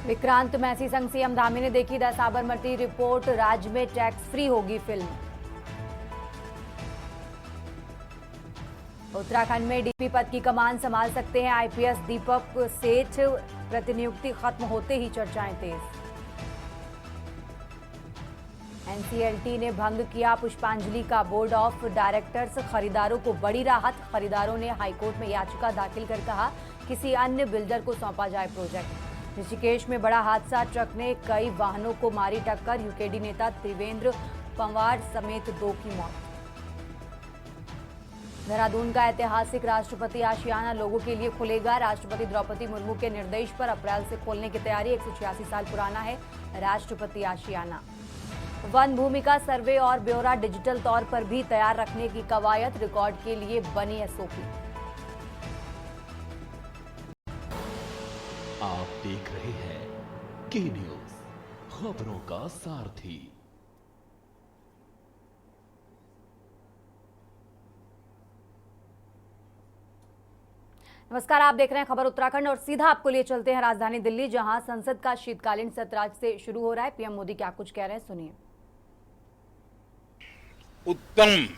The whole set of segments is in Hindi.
विक्रांत मैसी संग सीएम धामी ने देखी द साबरमती रिपोर्ट, राज्य में टैक्स फ्री होगी फिल्म। उत्तराखंड में डीपी पद की कमान संभाल सकते हैं आईपीएस दीपक सेठ, प्रतिनियुक्ति खत्म होते ही चर्चाएं तेज। एनसीएलटी ने भंग किया पुष्पांजलि का बोर्ड ऑफ डायरेक्टर्स, खरीदारों को बड़ी राहत। खरीदारों ने हाईकोर्ट में याचिका दाखिल कर कहा किसी अन्य बिल्डर को सौंपा जाए प्रोजेक्ट। ऋषिकेश में बड़ा हादसा, ट्रक ने कई वाहनों को मारी टक्कर, यूकेडी नेता त्रिवेंद्र पंवार समेत 2 की मौत। देहरादून का ऐतिहासिक राष्ट्रपति आशियाना लोगों के लिए खुलेगा, राष्ट्रपति द्रौपदी मुर्मू के निर्देश पर अप्रैल से खोलने की तैयारी। 186 साल पुराना है राष्ट्रपति आशियाना। वन भूमि का सर्वे और ब्यौरा डिजिटल तौर पर भी तैयार रखने की कवायद, रिकॉर्ड के लिए बनी एसओपी। आप देख रहे हैं के न्यूज, खबरों का सारथी। नमस्कार, आप देख रहे हैं खबर उत्तराखंड और सीधा आपको लिए चलते हैं राजधानी दिल्ली, जहां संसद का शीतकालीन सत्र आज से शुरू हो रहा है। पीएम मोदी क्या कुछ कह रहे हैं, सुनिए। उत्तम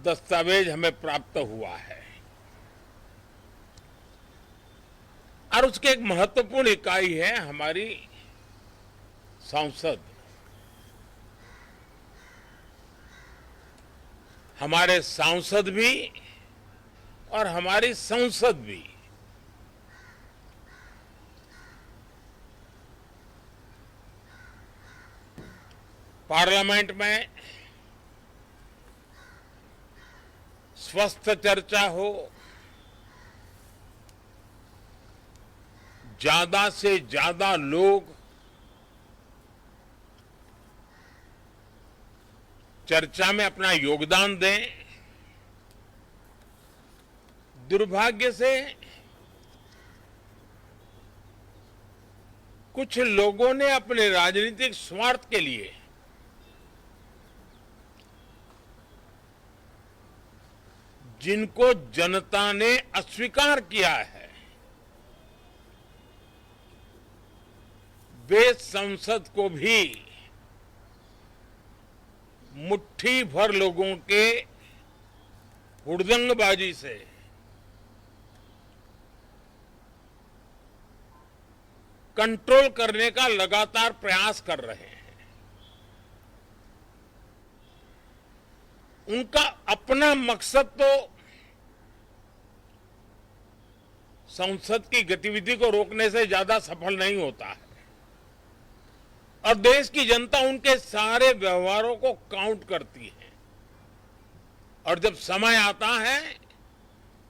दस्तावेज हमें प्राप्त हुआ है और उसकी एक महत्वपूर्ण इकाई है हमारी संसद। हमारे सांसद भी और हमारी संसद भी पार्लियामेंट में स्वस्थ चर्चा हो, ज्यादा से ज्यादा लोग चर्चा में अपना योगदान दें। दुर्भाग्य से कुछ लोगों ने अपने राजनीतिक स्वार्थ के लिए जिनको जनता ने अस्वीकार किया है, वे संसद को भी मुट्ठी भर लोगों के हुड़दंगबाजी से कंट्रोल करने का लगातार प्रयास कर रहे हैं। उनका अपना मकसद तो संसद की गतिविधि को रोकने से ज्यादा सफल नहीं होता है और देश की जनता उनके सारे व्यवहारों को काउंट करती है और जब समय आता है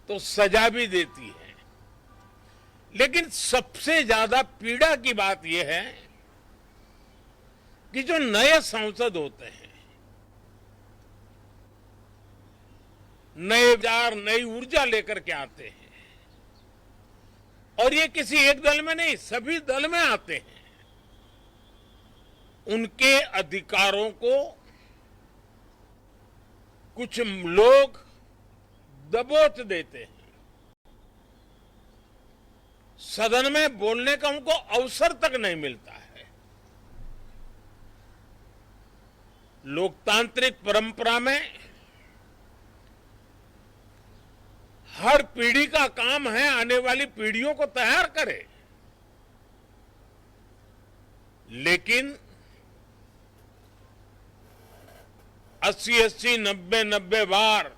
तो सजा भी देती है। लेकिन सबसे ज्यादा पीड़ा की बात यह है कि जो नए सांसद होते हैं, नए विचार, नई ऊर्जा लेकर के आते हैं और ये किसी एक दल में नहीं, सभी दल में आते हैं। उनके अधिकारों को कुछ लोग दबोच देते हैं। सदन में बोलने का उनको अवसर तक नहीं मिलता है। लोकतांत्रिक परंपरा में हर पीढ़ी का काम है आने वाली पीढ़ियों को तैयार करे, लेकिन 80-80, 90-90 बार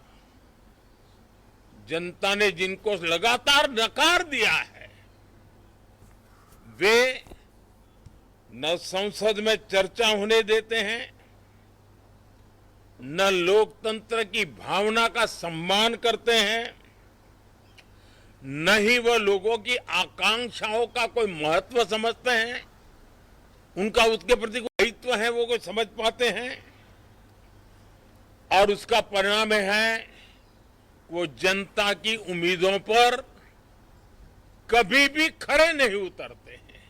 जनता ने जिनको लगातार नकार दिया है, वे न संसद में चर्चा होने देते हैं, न लोकतंत्र की भावना का सम्मान करते हैं, न ही वह लोगों की आकांक्षाओं का कोई महत्व समझते हैं, उनका उसके प्रति कोई दायित्व है वो कोई समझ पाते हैं। और उसका परिणाम है वो जनता की उम्मीदों पर कभी भी खरे नहीं उतरते हैं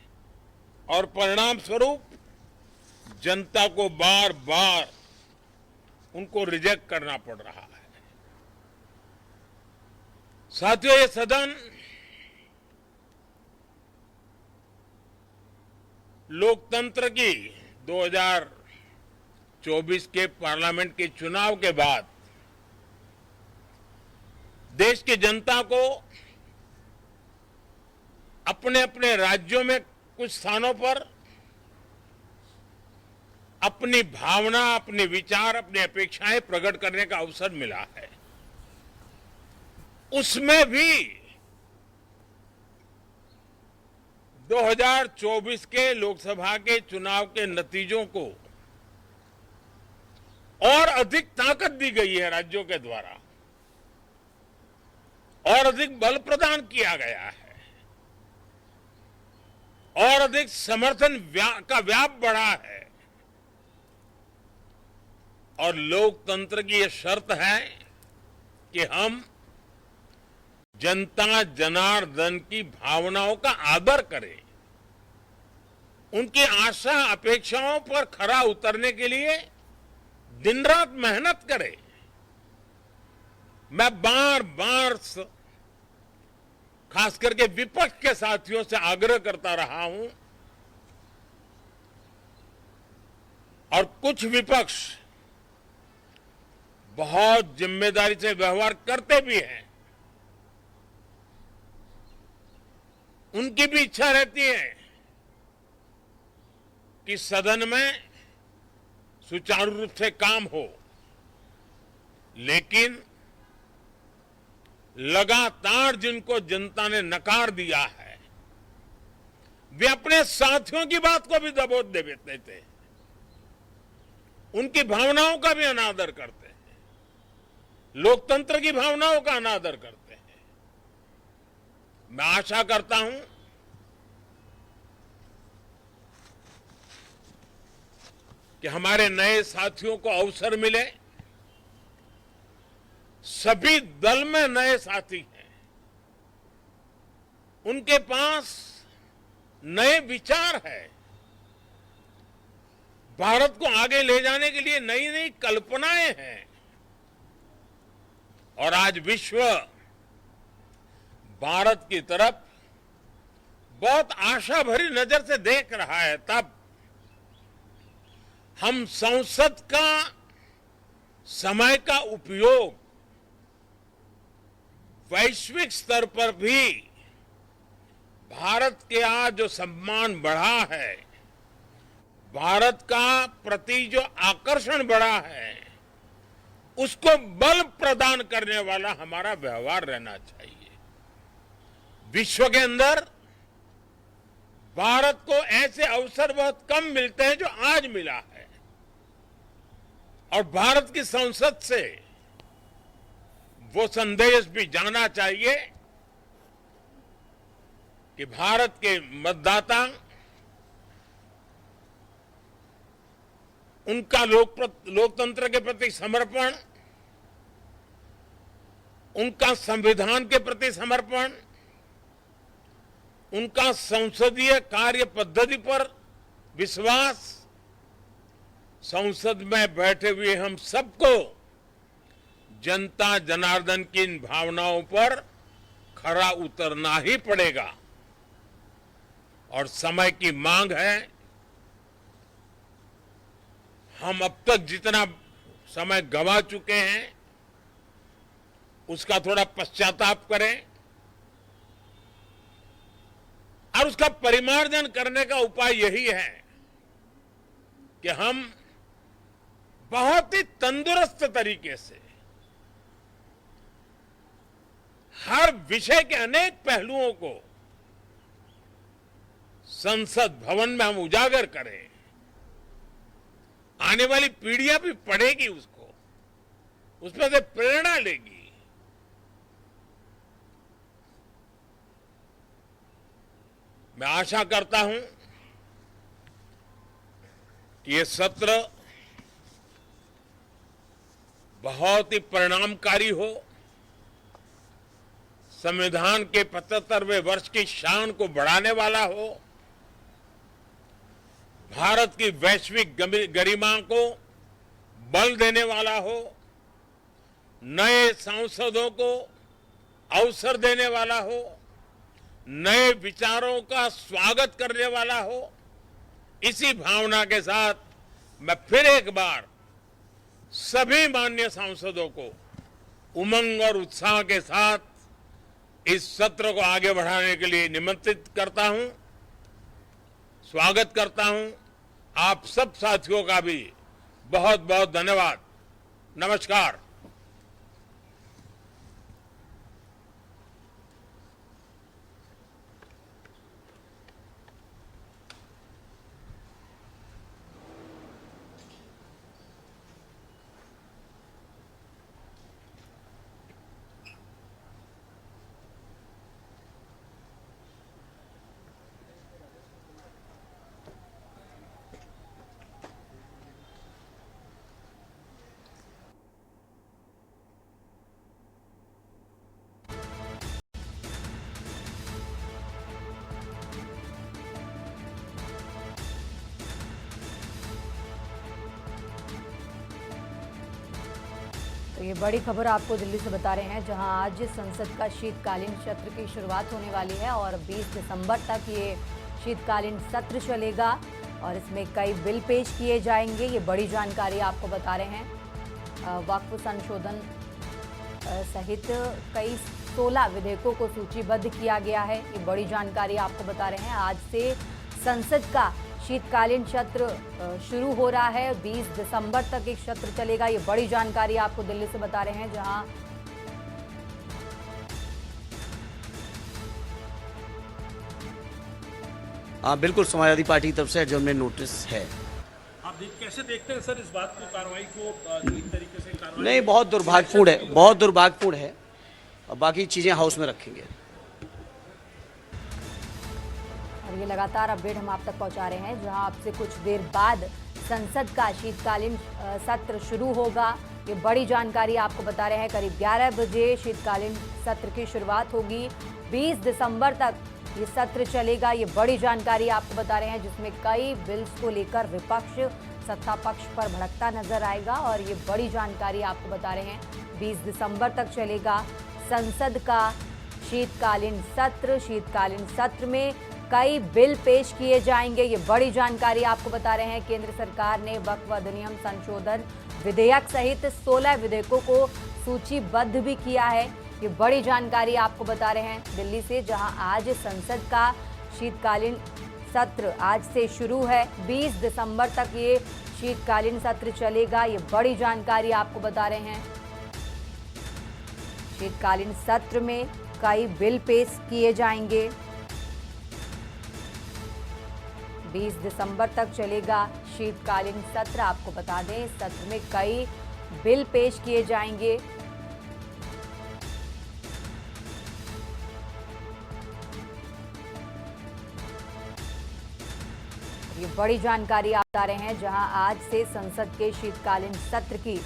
और परिणाम स्वरूप जनता को बार बार उनको रिजेक्ट करना पड़ रहा है। साथियों, ये सदन लोकतंत्र की 2024 के पार्लियामेंट के चुनाव के बाद देश की जनता को अपने अपने राज्यों में कुछ स्थानों पर अपनी भावना, अपने विचार, अपनी अपेक्षाएं प्रकट करने का अवसर मिला है। उसमें भी 2024 के लोकसभा के चुनाव के नतीजों को और अधिक ताकत दी गई है राज्यों के द्वारा, और अधिक बल प्रदान किया गया है, और अधिक समर्थन का व्याप बढ़ा है। और लोकतंत्र की यह शर्त है कि हम जनता जनार्दन की भावनाओं का आदर करें, उनकी आशा अपेक्षाओं पर खरा उतरने के लिए दिन रात मेहनत करें। मैं बार बार खास करके विपक्ष के साथियों से आग्रह करता रहा हूं, और कुछ विपक्ष बहुत जिम्मेदारी से व्यवहार करते भी हैं। उनकी भी इच्छा रहती है कि सदन में सुचारू रूप से काम हो, लेकिन लगातार जिनको जनता ने नकार दिया है, वे अपने साथियों की बात को भी दबोच देते थे, उनकी भावनाओं का भी अनादर करते हैं, लोकतंत्र की भावनाओं का अनादर करते हैं। मैं आशा करता हूं कि हमारे नए साथियों को अवसर मिले। सभी दल में नए साथी हैं, उनके पास नए विचार है, भारत को आगे ले जाने के लिए नई नई कल्पनाएं हैं। और आज विश्व भारत की तरफ बहुत आशा भरी नजर से देख रहा है। तब हम संसद का समय का उपयोग वैश्विक स्तर पर भी भारत के आज जो सम्मान बढ़ा है, भारत का प्रति जो आकर्षण बढ़ा है, उसको बल प्रदान करने वाला हमारा व्यवहार रहना चाहिए। विश्व के अंदर भारत को ऐसे अवसर बहुत कम मिलते हैं जो आज मिला है, और भारत की संसद से वो संदेश भी जाना चाहिए कि भारत के मतदाता उनका लोकतंत्र के प्रति समर्पण, उनका संविधान के प्रति समर्पण, उनका संसदीय कार्य पद्धति पर विश्वास, संसद में बैठे हुए हम सबको जनता जनार्दन की इन भावनाओं पर खरा उतरना ही पड़ेगा। और समय की मांग है, हम अब तक जितना समय गंवा चुके हैं उसका थोड़ा पश्चाताप करें, और उसका परिमार्जन करने का उपाय यही है कि हम बहुत ही तंदुरुस्त तरीके से हर विषय के अनेक पहलुओं को संसद भवन में हम उजागर करें। आने वाली पीढ़ियां भी पढ़ेगी उसको, उसमें से प्रेरणा लेगी। मैं आशा करता हूं कि ये सत्र बहुत ही परिणामकारी हो, संविधान के 75वें वर्ष की शान को बढ़ाने वाला हो, भारत की वैश्विक गरिमा को बल देने वाला हो, नए सांसदों को अवसर देने वाला हो, नए विचारों का स्वागत करने वाला हो, इसी भावना के साथ मैं फिर एक बार सभी माननीय सांसदों को उमंग और उत्साह के साथ इस सत्र को आगे बढ़ाने के लिए निमंत्रित करता हूं, स्वागत करता हूं। आप सब साथियों का भी बहुत बहुत धन्यवाद। नमस्कार। तो ये बड़ी खबर आपको दिल्ली से बता रहे हैं, जहां आज संसद का शीतकालीन सत्र की शुरुआत होने वाली है और 20 दिसंबर तक ये शीतकालीन सत्र चलेगा और इसमें कई बिल पेश किए जाएंगे। ये बड़ी जानकारी आपको बता रहे हैं। वक्फ संशोधन सहित कई 16 विधेयकों को सूचीबद्ध किया गया है। ये बड़ी जानकारी आपको बता रहे हैं। आज से संसद का शीतकालीन सत्र शुरू हो रहा है। 20 दिसंबर तक एक सत्र चलेगा। ये बड़ी जानकारी आपको दिल्ली से बता रहे हैं, जहां बिल्कुल समाजवादी पार्टी की तरफ से एडजर्नमेंट नोटिस है। आप कैसे देखते हैं सर इस बात को, कार्रवाई को जो एक तरीके से कार्रवाई? नहीं, बहुत दुर्भाग्यपूर्ण है, बहुत दुर्भाग्यपूर्ण है। और बाकी चीजें हाउस में रखेंगे। और ये लगातार अपडेट हम आप तक पहुंचा रहे हैं, जहां अब से कुछ देर बाद संसद का शीतकालीन सत्र शुरू होगा। ये बड़ी जानकारी आपको बता रहे हैं। करीब 11 बजे शीतकालीन सत्र की शुरुआत होगी। 20 दिसंबर तक ये सत्र चलेगा। ये बड़ी जानकारी आपको बता रहे हैं, जिसमें कई बिल्स को लेकर विपक्ष सत्ता पक्ष पर भड़कता नजर आएगा। और ये बड़ी जानकारी आपको बता रहे हैं। 20 दिसंबर तक चलेगा संसद का शीतकालीन सत्र। शीतकालीन सत्र में कई बिल पेश किए जाएंगे। ये बड़ी जानकारी आपको बता रहे हैं। केंद्र सरकार ने वक्फ अधिनियम संशोधन विधेयक सहित 16 विधेयकों को सूचीबद्ध भी किया है। ये बड़ी जानकारी आपको बता रहे हैं दिल्ली से, जहां आज संसद का शीतकालीन सत्र आज से शुरू है। 20 दिसंबर तक ये शीतकालीन सत्र चलेगा। ये बड़ी जानकारी आपको बता रहे हैं। शीतकालीन सत्र में कई बिल पेश किए जाएंगे। 20 दिसंबर तक चलेगा शीतकालीन सत्र। आपको बता दें, इस सत्र में कई बिल पेश किए जाएंगे। ये बड़ी जानकारी आप बता रहे हैं, जहां आज से संसद के शीतकालीन सत्र की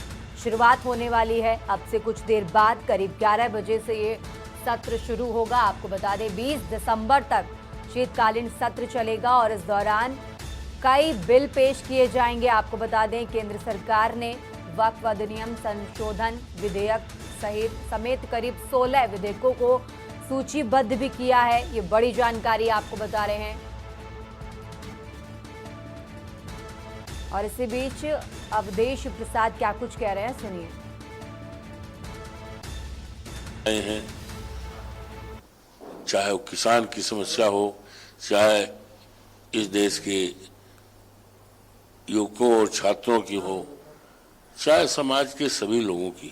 शुरुआत होने वाली है। अब से कुछ देर बाद करीब 11 बजे से ये सत्र शुरू होगा। आपको बता दें, 20 दिसंबर तक शीतकालीन सत्र चलेगा और इस दौरान कई बिल पेश किए जाएंगे। आपको बता दें, केंद्र सरकार ने वक्फ अधिनियम संशोधन विधेयक समेत करीब 16 विधेयकों को सूचीबद्ध भी किया है। ये बड़ी जानकारी आपको बता रहे हैं। और इसी बीच अवधेश प्रसाद क्या कुछ कह रहे हैं, सुनिए। चाहे वो किसान की समस्या हो, चाहे इस देश के युवकों और छात्रों की हो, चाहे समाज के सभी लोगों की।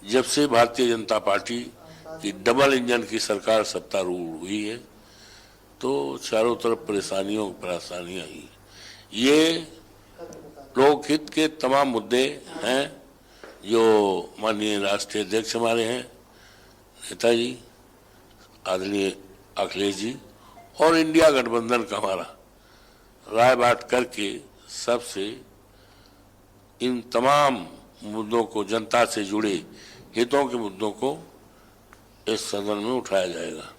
जब से भारतीय जनता पार्टी की डबल इंजन की सरकार सत्तारूढ़ हुई है, तो चारों तरफ परेशानियां ही। ये लोकहित के तमाम मुद्दे हैं जो माननीय राष्ट्रीय अध्यक्ष हमारे हैं नेताजी आदरणीय अखिलेश जी और इंडिया गठबंधन का हमारा राय बात करके सबसे इन तमाम मुद्दों को, जनता से जुड़े हितों के मुद्दों को इस सदन में उठाया जाएगा।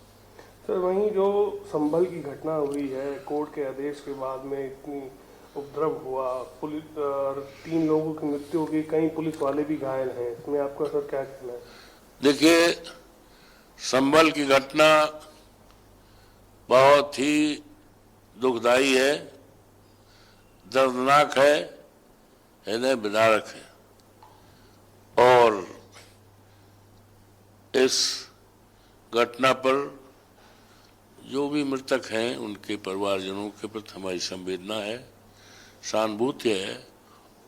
सर, वहीं जो संभल की घटना हुई है, कोर्ट के आदेश के बाद में इतनी उपद्रव हुआ, पुलिस 3 लोगों की मृत्यु हो गई, कई पुलिस वाले भी घायल हैं, इसमें आपका सर क्या कहना है? देखिए, संभल की घटना बहुत ही दुखदाई है दर्दनाक है, हृदय विदारक है। और इस घटना पर जो भी मृतक हैं उनके परिवारजनों के प्रति हमारी संवेदना है, सहानुभूति है।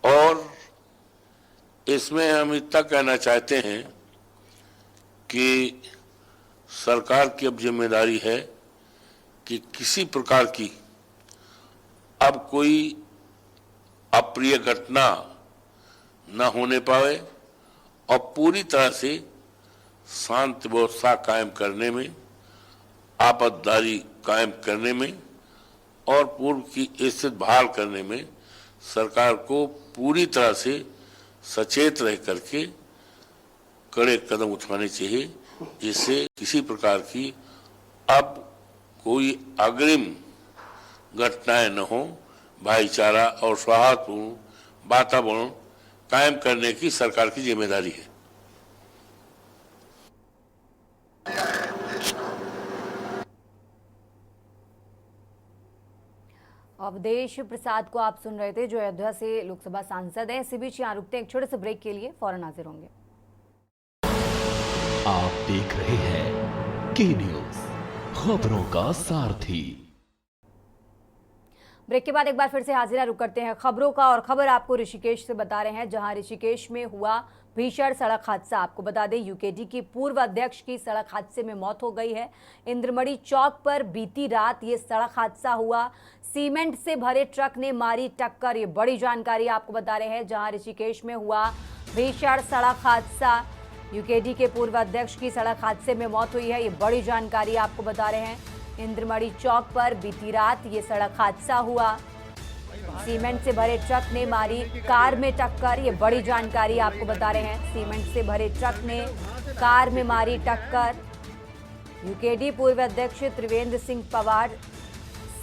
और इसमें हम इतना कहना चाहते हैं कि सरकार की अब जिम्मेदारी है कि किसी प्रकार की अब कोई अप्रिय घटना न होने पावे और पूरी तरह से शांत व्यवस्था कायम करने में, आपातदारी कायम करने में और पूर्व की स्थिति बहाल करने में सरकार को पूरी तरह से सचेत रह करके कड़े कदम उठाने चाहिए, जिससे किसी प्रकार की अब कोई अग्रिम घटनाएं न हो। भाईचारा और सौहार्दपूर्ण वातावरण कायम करने की सरकार की जिम्मेदारी है। अवधेश प्रसाद को आप सुन रहे थे, जो अयोध्या से लोकसभा सांसद हैं। इसी बीच यहाँ रुकते हैं एक छोटे से ब्रेक के लिए, फौरन हाजिर होंगे। आप देख रहे हैं के न्यूज, खबरों का सारथी। ब्रेक के बाद एक बार फिर से हाजिर रुक करते हैं खबरों का, और खबर आपको ऋषिकेश से बता रहे हैं, जहां ऋषिकेश में हुआ भीषण सड़क हादसा। आपको बता दें, यूकेडी की पूर्व अध्यक्ष की सड़क हादसे में मौत हो गई है। इंद्रमणि चौक पर बीती रात ये सड़क हादसा हुआ। सीमेंट से भरे ट्रक ने मारी टक्कर, ये बड़ी जानकारी आपको बता रहे हैं, जहां ऋषिकेश में हुआ भीषण सड़क हादसा। यूकेडी के पूर्व अध्यक्ष की सड़क हादसे में मौत हुई है, ये बड़ी जानकारी आपको बता रहे हैं। इंद्रमणि चौक पर बीती रात ये सड़क हादसा हुआ। सीमेंट से भरे ट्रक ने मारी कार में टक्कर, ये बड़ी जानकारी आपको बता रहे हैं। सीमेंट से भरे ट्रक ने कार में मारी टक्कर। यूकेडी पूर्व अध्यक्ष त्रिवेंद्र सिंह पवार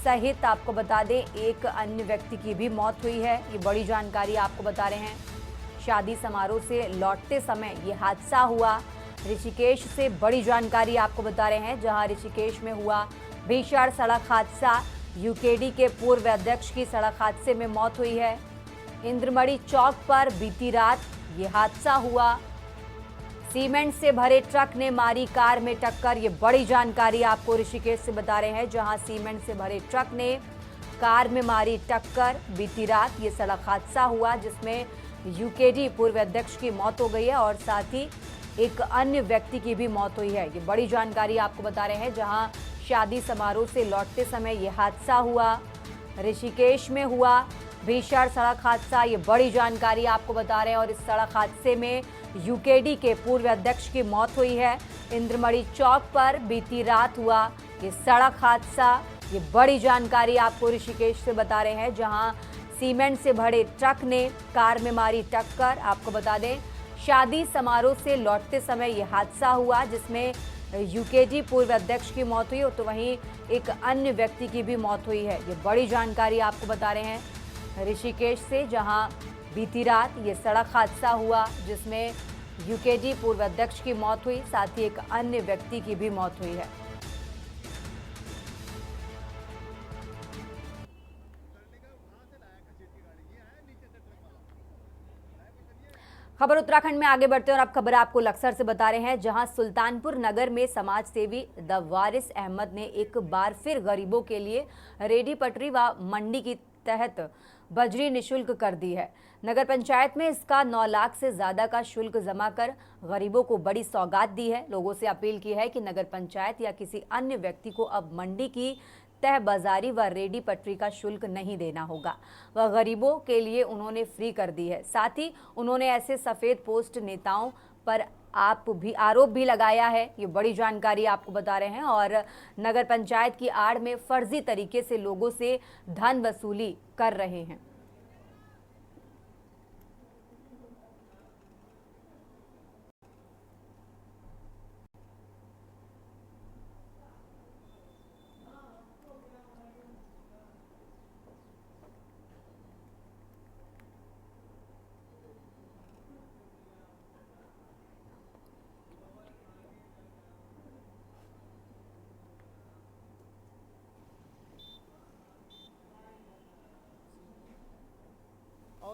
सहित आपको बता दें एक अन्य व्यक्ति की भी मौत हुई है, ये बड़ी जानकारी आपको बता रहे हैं। शादी समारोह से लौटते समय ये हादसा हुआ। ऋषिकेश से बड़ी जानकारी आपको बता रहे हैं, जहां ऋषिकेश में हुआ भीषण सड़क हादसा। यूकेडी के पूर्व अध्यक्ष की सड़क हादसे में मौत हुई है। इंद्रमणि चौक पर बीती रात ये हादसा हुआ। सीमेंट से भरे ट्रक ने मारी कार में टक्कर, ये बड़ी जानकारी आपको ऋषिकेश से बता रहे हैं, जहां सीमेंट से भरे ट्रक ने कार में मारी टक्कर। बीती रात ये सड़क हादसा हुआ, जिसमें यूकेडी पूर्व अध्यक्ष की मौत हो गई है और साथ ही एक अन्य व्यक्ति की भी मौत हुई है, ये बड़ी जानकारी आपको बता रहे हैं। जहां शादी समारोह से लौटते समय ये हादसा हुआ। ऋषिकेश में हुआ भीषण सड़क हादसा, ये बड़ी जानकारी आपको बता रहे हैं। और इस सड़क हादसे में यूकेडी के पूर्व अध्यक्ष की मौत हुई है। इंद्रमणि चौक पर बीती रात हुआ ये सड़क हादसा, ये बड़ी जानकारी आपको ऋषिकेश से बता रहे हैं, जहां सीमेंट से भरे ट्रक ने कार में मारी टक्कर। आपको बता दें, शादी समारोह से लौटते समय ये हादसा हुआ, जिसमें यूकेडी पूर्व अध्यक्ष की मौत हुई, और तो वहीं एक अन्य व्यक्ति की भी मौत हुई है, ये बड़ी जानकारी आपको बता रहे हैं ऋषिकेश से, जहां बीती रात ये सड़क हादसा हुआ, जिसमें यूकेडी पूर्व अध्यक्ष की मौत हुई, साथ ही एक अन्य व्यक्ति की भी मौत हुई है। खबर उत्तराखंड में आगे बढ़ते हैं, और अब खबर आपको लक्सर से बता रहे हैं, जहां सुल्तानपुर नगर में समाज सेवी द वारिस अहमद ने एक बार फिर गरीबों के लिए रेडी पटरी व मंडी की तहत बजरी निःशुल्क कर दी है। नगर पंचायत में इसका 9 लाख से ज्यादा का शुल्क जमा कर गरीबों को बड़ी सौगात दी है। लोगों से अपील की है कि नगर पंचायत या किसी अन्य व्यक्ति को अब मंडी की तह बाजारी व रेडी पटरी का शुल्क नहीं देना होगा। वह गरीबों के लिए उन्होंने फ्री कर दी है। साथ ही उन्होंने ऐसे सफेद पोस्ट नेताओं पर आरोप भी लगाया है, ये बड़ी जानकारी आपको बता रहे हैं। और नगर पंचायत की आड़ में फर्जी तरीके से लोगों से धन वसूली कर रहे हैं।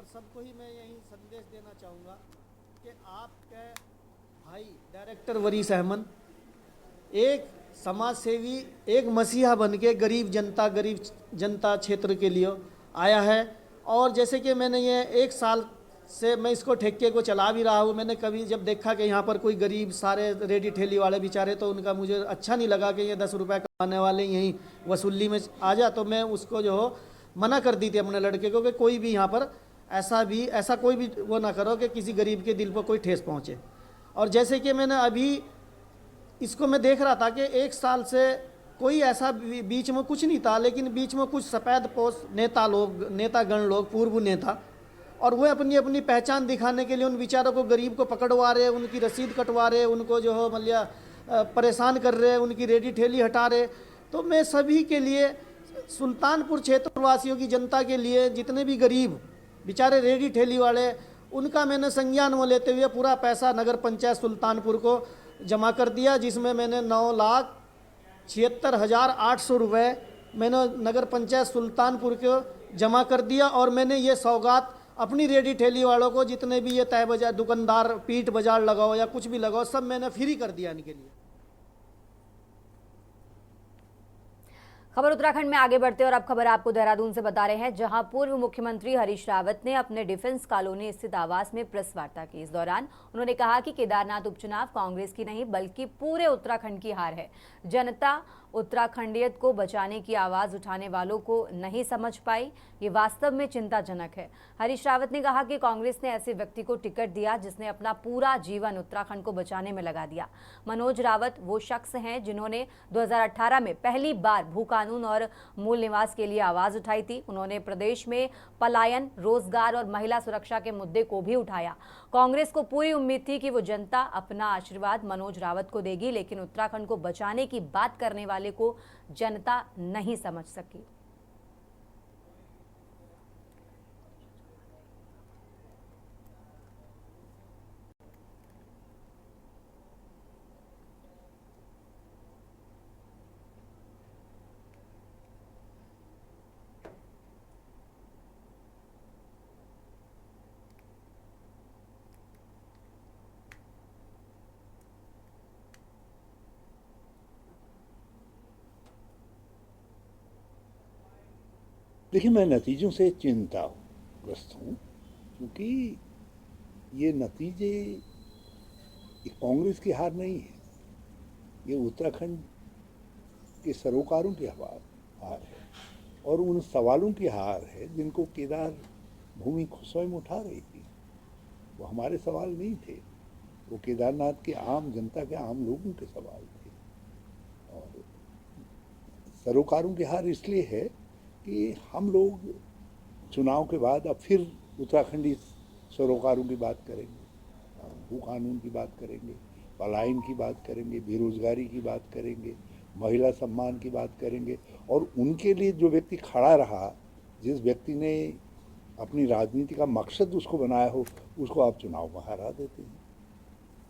और सबको ही मैं यही संदेश देना चाहूँगा कि आपके भाई डायरेक्टर वरीस अहमद एक समाज सेवी, एक मसीहा बन के गरीब जनता क्षेत्र के लिए आया है। और जैसे कि मैंने ये 1 साल से मैं इसको ठेके को चला भी रहा हूँ। मैंने कभी जब देखा कि यहाँ पर कोई गरीब सारे रेडी ठेली वाले बेचारे, तो उनका मुझे अच्छा नहीं लगा कि ये 10 रुपये कमाने वाले यहीं वसूली में आ जा, तो मैं उसको जो हो मना कर दी थी अपने लड़के को कि कोई भी यहाँ पर ऐसा कोई भी वो ना करो कि किसी गरीब के दिल पर कोई ठेस पहुँचे। और जैसे कि मैंने अभी इसको मैं देख रहा था कि 1 साल से कोई ऐसा बीच में कुछ नहीं था, लेकिन बीच में कुछ सफ़ेद पोश नेतागण लोग, पूर्व नेता, और वो अपनी अपनी पहचान दिखाने के लिए उन बेचारों को, गरीब को पकड़वा रहे, उनकी रसीद कटवा रहे, उनको जो हो मतलब परेशान कर रहे, उनकी रेडी ठेली हटा रहे। तो मैं सभी के लिए, सुल्तानपुर क्षेत्रवासियों की जनता के लिए, जितने भी गरीब बेचारे रेडी ठेली वाले, उनका मैंने संज्ञान में लेते हुए पूरा पैसा नगर पंचायत सुल्तानपुर को जमा कर दिया, जिसमें मैंने 9,76,800 रुपये मैंने नगर पंचायत सुल्तानपुर को जमा कर दिया। और मैंने ये सौगात अपनी रेडी ठेली वालों को, जितने भी ये तय बाजार दुकानदार पीठ बाजार लगाओ या कुछ भी लगाओ, सब मैंने फ्री कर दिया इनके लिए। खबर उत्तराखंड में आगे बढ़ते और अब खबर आपको देहरादून से बता रहे हैं, जहां पूर्व मुख्यमंत्री हरीश रावत ने अपने डिफेंस कॉलोनी स्थित आवास में प्रेस वार्ता की। इस दौरान उन्होंने कहा कि केदारनाथ उपचुनाव कांग्रेस की नहीं बल्कि पूरे उत्तराखंड की हार है। जनता उत्तराखंडियत को बचाने की आवाज उठाने वालों को नहीं समझ पाई, ये वास्तव में चिंताजनक है। हरीश रावत ने कहा कि कांग्रेस ने ऐसे व्यक्ति को टिकट दिया जिसने अपना पूरा जीवन उत्तराखंड को बचाने में लगा दिया। मनोज रावत वो शख्स हैं जिन्होंने 2018 में पहली बार भू कानून और मूल निवास के लिए आवाज उठाई थी। उन्होंने प्रदेश में पलायन, रोजगार और महिला सुरक्षा के मुद्दे को भी उठाया। कांग्रेस को पूरी उम्मीद थी कि वो जनता अपना आशीर्वाद मनोज रावत को देगी, लेकिन उत्तराखंड को बचाने की बात करने वाले को जनता नहीं समझ सकी। देखिए, मैं नतीजों से चिंताग्रस्त हूँ, क्योंकि ये नतीजे कांग्रेस की हार नहीं है, ये उत्तराखंड के सरोकारों की हार है और उन सवालों की हार है जिनको केदार भूमि स्वयं उठा रही थी। वो हमारे सवाल नहीं थे, वो केदारनाथ के आम जनता के, आम लोगों के सवाल थे। और सरोकारों की हार इसलिए है कि हम लोग चुनाव के बाद अब फिर उत्तराखंडी सरोकारों की बात करेंगे, भू कानून की बात करेंगे, पलायन की बात करेंगे, बेरोजगारी की बात करेंगे, महिला सम्मान की बात करेंगे। और उनके लिए जो व्यक्ति खड़ा रहा, जिस व्यक्ति ने अपनी राजनीति का मकसद उसको बनाया हो, उसको आप चुनाव में हरा देते हैं।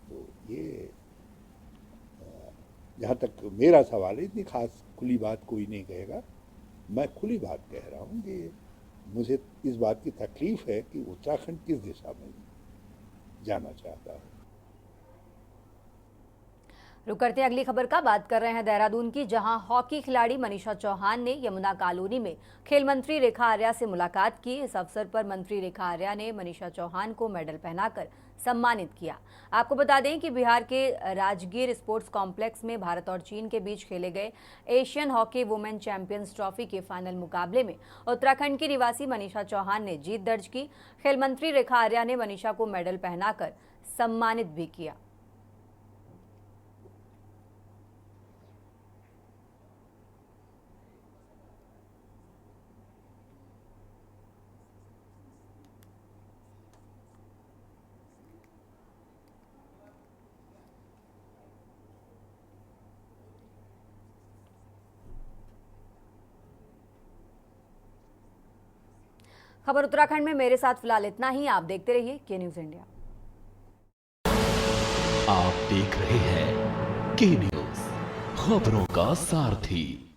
तो ये जहाँ तक मेरा सवाल है, इतनी खास खुली बात कोई नहीं कहेगा। मैं खुली बात कह रहा हूँ कि मुझे इस बात की तकलीफ है कि उत्तराखंड किस दिशा में जाना चाहता है। रुक करते हैं अगली खबर का। बात कर रहे हैं देहरादून की, जहां हॉकी खिलाड़ी मनीषा चौहान ने यमुना कॉलोनी में खेल मंत्री रेखा आर्या से मुलाकात की। इस अवसर पर मंत्री रेखा आर्या ने मनीषा चौहान को मेडल पहनाकर सम्मानित किया। आपको बता दें कि बिहार के राजगीर स्पोर्ट्स कॉम्प्लेक्स में भारत और चीन के बीच खेले गए Asian hockey women champions trophy के फाइनल मुकाबले में उत्तराखंड की निवासी मनीषा चौहान ने जीत दर्ज की। खेल मंत्री रेखा आर्या ने मनीषा को मेडल पहनाकर सम्मानित भी किया। खबर उत्तराखंड में मेरे साथ फिलहाल इतना ही। आप देखते रहिए के न्यूज इंडिया। आप देख रहे हैं के न्यूज, खबरों का सारथी।